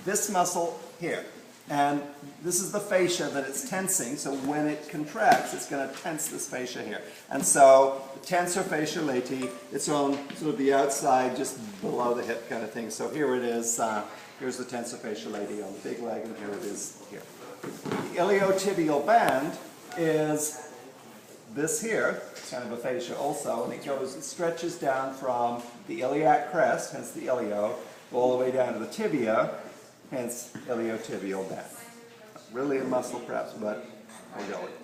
this muscle here. And this is the fascia that it's tensing, so when it contracts, it's going to tense this fascia here. And so the tensor fascia lati, it's on sort of the outside, just below the hip kind of thing. So here it is, here's the tensor fascia lati on the big leg, and here it is here. The iliotibial band is this here, it's kind of a fascia also, and it stretches down from the iliac crest, hence the ilio, all the way down to the tibia, hence iliotibial band. Really a muscle perhaps, but we'll go with it.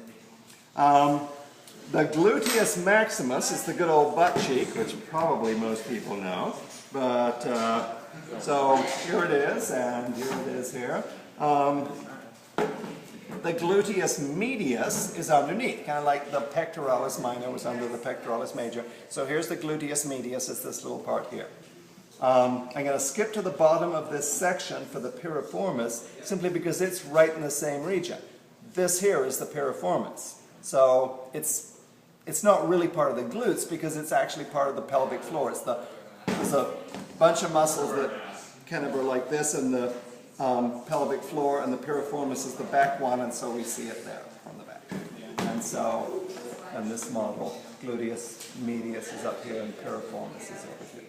The gluteus maximus is the good old butt cheek, which probably most people know. But, so here it is, and here it is here. The gluteus medius is underneath, kind of like the pectoralis minor was under the pectoralis major. So here's the gluteus medius, is this little part here. I'm going to skip to the bottom of this section for the piriformis, simply because it's right in the same region. This here is the piriformis. So it's not really part of the glutes because it's actually part of the pelvic floor. There's a bunch of muscles that kind of are like this in the pelvic floor, and the piriformis is the back one, and so we see it there on the back. And so, in this model, gluteus medius is up here and piriformis is over here.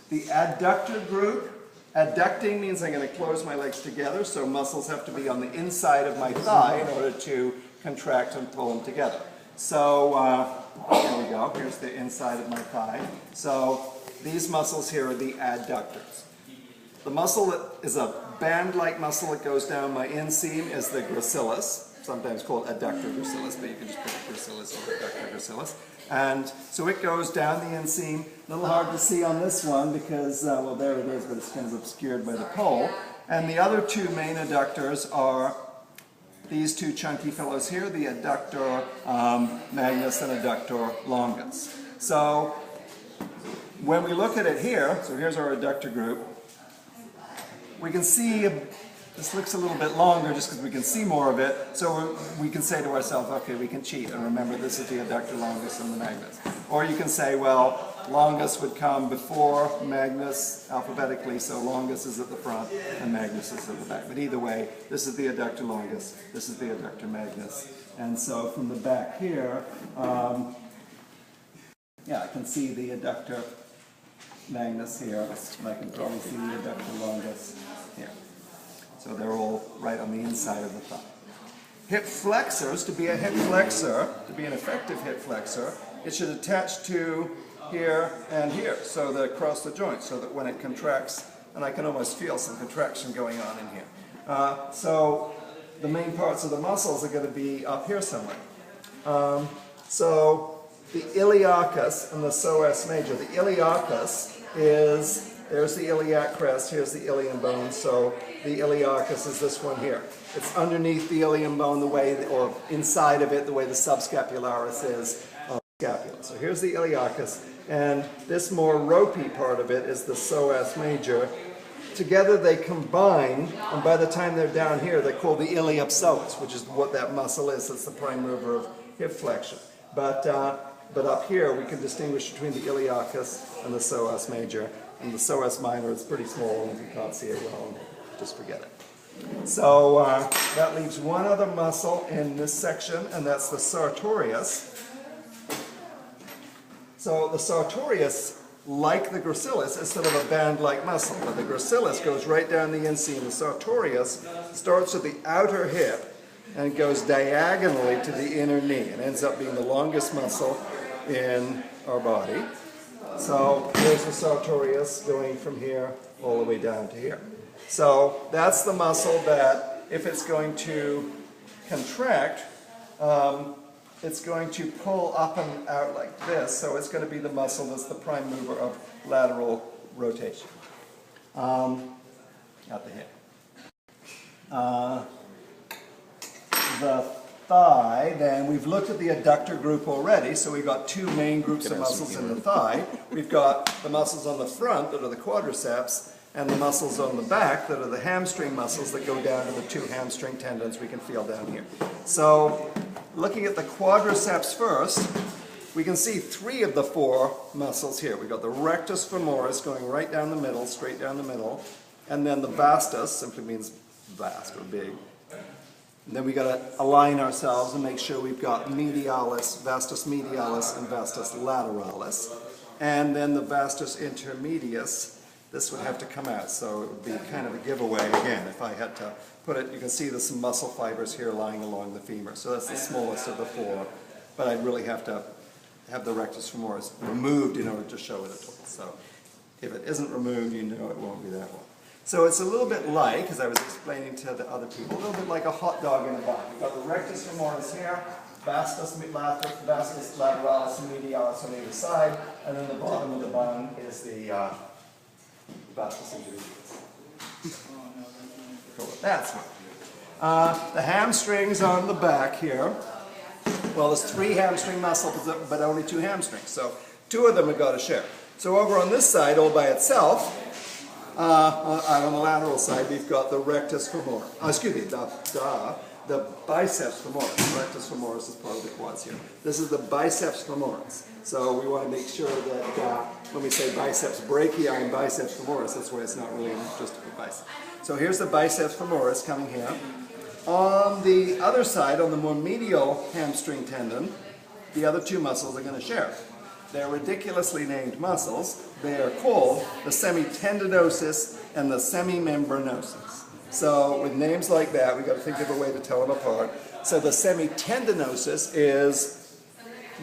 The adductor group, adducting means I'm going to close my legs together, so muscles have to be on the inside of my thigh in order to contract and pull them together. So, here we go, here's the inside of my thigh. So, these muscles here are the adductors. The muscle that is a band-like muscle that goes down my inseam is the gracilis, sometimes called adductor gracilis, but you can just put gracilis or adductor gracilis. And so it goes down the inseam. A little hard to see on this one because, well, there it is, but it's kind of obscured by the pole. And the other two main adductors are these two chunky fellows here, the adductor magnus and adductor longus. So when we look at it here, so here's our adductor group, we can see this looks a little bit longer just because we can see more of it, so we can say to ourselves, okay, we can cheat and remember this is the adductor longus and the magnus. Or you can say, well, longus would come before magnus alphabetically, so longus is at the front and magnus is at the back. But either way, this is the adductor longus, this is the adductor magnus. And so from the back here, yeah, I can see the adductor magnus here, and I can probably see the adductor longus here. So they're all right on the inside of the thigh. Hip flexors, to be a hip flexor, to be an effective hip flexor, it should attach to here and here, so that across the joint, so that when it contracts, and I can almost feel some contraction going on in here. So the main parts of the muscles are going to be up here somewhere. So the iliacus and the psoas major. The iliacus is, there's the iliac crest, here's the ilium bone, so the iliacus is this one here. It's underneath the ilium bone the way, or inside of it the way the subscapularis is on the scapula. So here's the iliacus, and this more ropey part of it is the psoas major. Together they combine, and by the time they're down here, they're called the iliopsoas, which is what that muscle is. It's the prime mover of hip flexion. But up here, we can distinguish between the iliacus and the psoas major. And the psoas minor is pretty small, and if you can't see it well, just forget it. So that leaves one other muscle in this section, and that's the sartorius. So the sartorius, like the gracilis, is sort of a band-like muscle, but the gracilis goes right down the inseam. The sartorius starts at the outer hip and goes diagonally to the inner knee and ends up being the longest muscle in our body. So here's the sartorius going from here all the way down to here. So that's the muscle that, if it's going to contract, it's going to pull up and out like this. So it's going to be the muscle that's the prime mover of lateral rotation at the hip. The thigh, then we've looked at the adductor group already, so we've got two main groups of muscles in the thigh. We've got the muscles on the front that are the quadriceps, and the muscles on the back that are the hamstring muscles that go down to the two hamstring tendons we can feel down here. So looking at the quadriceps first, we can see 3 of the 4 muscles here. We've got the rectus femoris going right down the middle, straight down the middle, and then the vastus, simply means vast or big. And then we got to align ourselves and make sure we've got medialis, vastus medialis, and vastus lateralis. And then the vastus intermedius, this would have to come out, so it would be kind of a giveaway again if I had to put it. You can see there's some muscle fibers here lying along the femur, so that's the smallest of the 4. But I'd really have to have the rectus femoris removed in order to show it at all. So if it isn't removed, you know it won't be that one. So it's a little bit like, as I was explaining to the other people, a little bit like a hot dog in a bun. We've got the rectus femoris here, vastus lateralis medialis on either side, and then the bottom of the bun is the vastus intermedius. Cool. That's one. The hamstrings on the back here. Well, there's 3 hamstring muscles, but only 2 hamstrings. So 2 of them have got to share. So over on this side, all by itself, on the lateral side, we've got the rectus femoris. The biceps femoris. Rectus femoris is part of the quads here. This is the biceps femoris. So we want to make sure that when we say biceps brachii and biceps femoris, that's why it's not really just a bicep. So here's the biceps femoris coming here. On the other side, on the more medial hamstring tendon, the other 2 muscles are going to share. They're ridiculously named muscles. They are called the semitendinosus and the semimembranosus. So with names like that, we've got to think of a way to tell them apart. So the semitendinosus is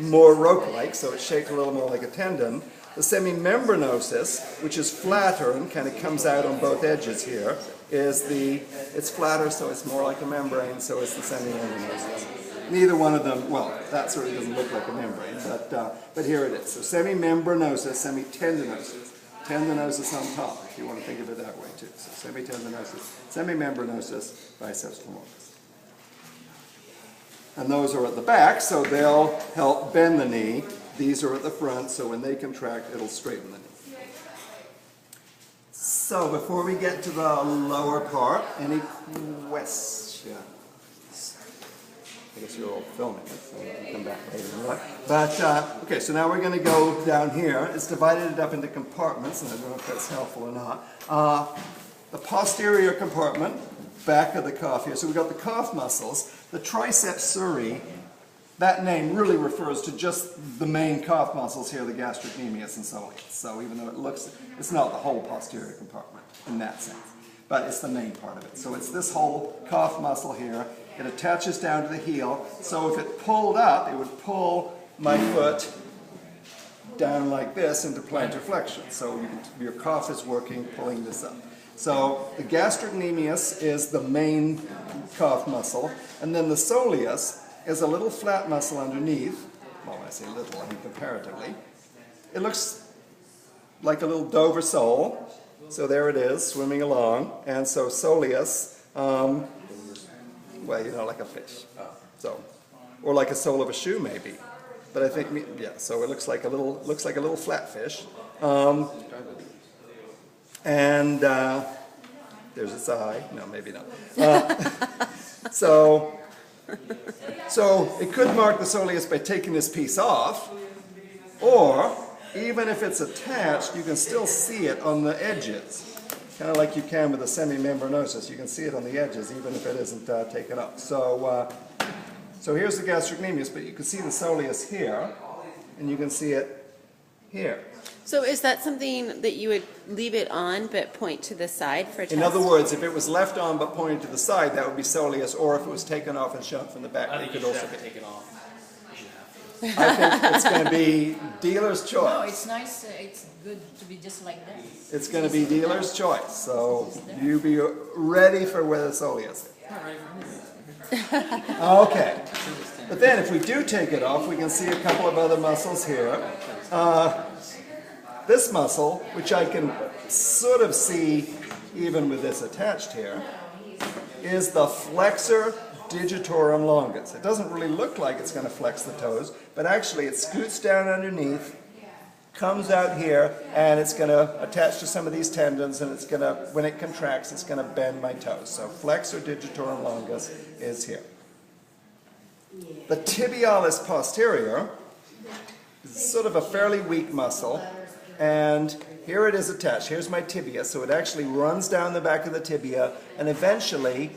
more rope-like, so it's shaped a little more like a tendon. The semimembranosus, which is flatter and kind of comes out on both edges here, it's flatter, so it's more like a membrane, so it's the semimembranosus. Neither one of them, well, that certainly doesn't look like a membrane, but here it is. So semimembranosus, semitendinosus. Tendinosus on top, if you want to think of it that way too. So semitendinosus, semimembranosus, biceps femoris. And those are at the back, so they'll help bend the knee. These are at the front, so when they contract, it'll straighten the knee. So before we get to the lower part, any questions? I guess you're all filming it, so we can come back later. But, okay, so now we're going to go down here. It's divided up into compartments, and I don't know if that's helpful or not. The posterior compartment, back of the calf here. So we've got the calf muscles. The triceps suri, that name really refers to just the main calf muscles here, the gastrocnemius and soleus. So even though it looks, it's not the whole posterior compartment in that sense, but it's the main part of it. So it's this whole calf muscle here. It attaches down to the heel. So if it pulled up, it would pull my foot down like this into plantar flexion. So your calf is working, pulling this up. So the gastrocnemius is the main calf muscle, and then the soleus is a little flat muscle underneath. Well, when I say little, I mean comparatively. It looks like a little Dover sole. So there it is, swimming along. And so soleus, well, you know, like a fish. So, or like a sole of a shoe, maybe. But I think, yeah. So it looks like a little flat fish. And there's its eye. No, maybe not. So it could mark the soleus by taking this piece off, or even if it's attached, you can still see it on the edges, kind of like you can with the semimembranosus. You can see it on the edges, even if it isn't taken off. So here's the gastrocnemius, but you can see the soleus here, and you can see it here. So is that something that you would leave it on but point to the side for a test? In other words, if it was left on but pointed to the side, that would be soleus, or if it was taken off and shown from the back, it could also be taken off. I think it's going to be dealer's choice. No, it's nice. It's good to be just like that. It's going to be dealer's choice. So you be ready for where the soleus is. Okay. But then if we do take it off, we can see a couple of other muscles here. This muscle, which I can sort of see even with this attached here, is the flexor digitorum longus. It doesn't really look like it's going to flex the toes, but actually it scoots down underneath, comes out here, and it's going to attach to some of these tendons, and it's going to, when it contracts, it's going to bend my toes. So flexor digitorum longus is here. The tibialis posterior sort of a fairly weak muscle, and here it is attached. Here's my tibia, so it actually runs down the back of the tibia, and eventually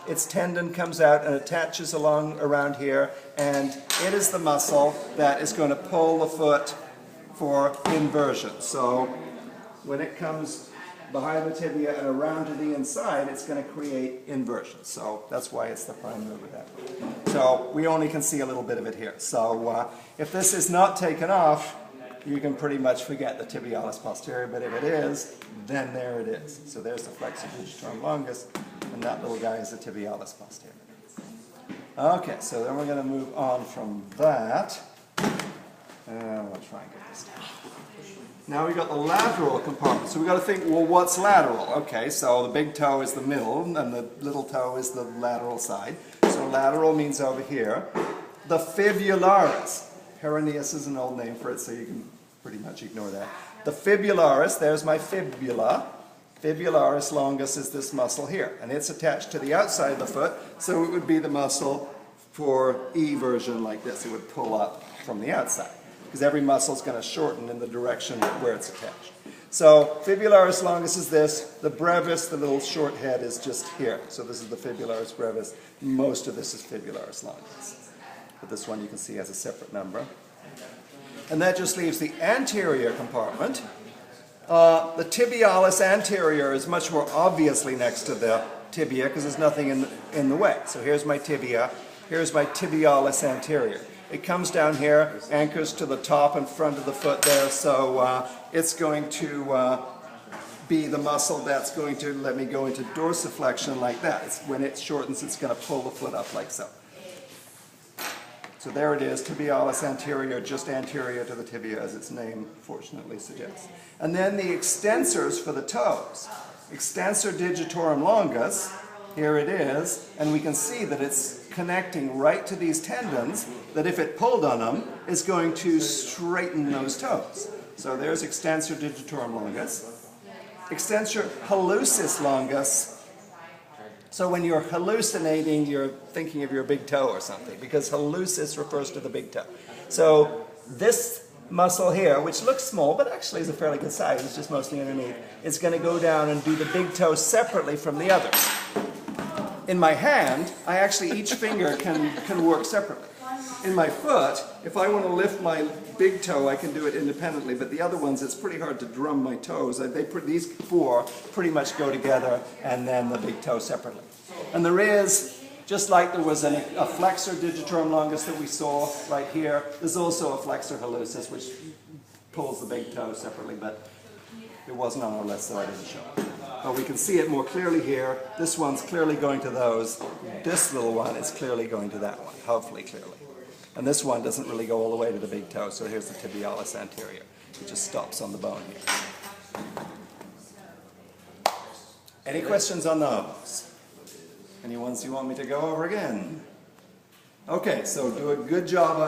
its tendon comes out and attaches along around here, and it is the muscle that is going to pull the foot for inversion. So when it comes behind the tibia and around to the inside, it's going to create inversion. So that's why it's the prime mover that way. So we only can see a little bit of it here. So if this is not taken off, you can pretty much forget the tibialis posterior, but if it is, then there it is. So there's the flexor digitorum longus, and that little guy is the tibialis posterior. Okay, so then we're going to move on from that. We'll try and get this down. Now we've got the lateral compartment. So we've got to think, well, what's lateral? Okay, so the big toe is the middle, and the little toe is the lateral side. So lateral means over here. The fibularis. Peroneus is an old name for it, so you can pretty much ignore that. The fibularis, there's my fibula. Fibularis longus is this muscle here, and it's attached to the outside of the foot, so it would be the muscle for eversion like this. It would pull up from the outside, because every muscle is going to shorten in the direction where it's attached. So fibularis longus is this. The brevis, the little short head, is just here. So this is the fibularis brevis. Most of this is fibularis longus. But this one you can see has a separate number. And that just leaves the anterior compartment. The tibialis anterior is much more obviously next to the tibia because there's nothing in the way. So here's my tibia. Here's my tibialis anterior. It comes down here, anchors to the top and front of the foot there, so it's going to be the muscle that's going to let me go into dorsiflexion like that. When it shortens, it's going to pull the foot up like so. So there it is, tibialis anterior, just anterior to the tibia, as its name fortunately suggests. And then the extensors for the toes. Extensor digitorum longus, here it is, and we can see that it's connecting right to these tendons that if it pulled on them, is going to straighten those toes. So there's extensor digitorum longus. Extensor hallucis longus. So when you're hallucinating, you're thinking of your big toe or something, because hallucis refers to the big toe. So this muscle here, which looks small, but actually is a fairly good size, it's just mostly underneath, is going to go down and do the big toe separately from the others. In my hand, each finger can work separately. In my foot, if I want to lift my big toe, I can do it independently, but the other ones, it's pretty hard to drum my toes. These four pretty much go together, and then the big toe separately. And there is, just like there was a flexor digitorum longus that we saw right here, there's also a flexor hallucis, which pulls the big toe separately, but it wasn't on our list, so I didn't show it. But we can see it more clearly here. This one's clearly going to those. This little one is clearly going to that one, hopefully clearly. And this one doesn't really go all the way to the big toe, so here's the tibialis anterior. It just stops on the bone here. Any questions on those? Any ones you want me to go over again? Okay, so do a good job on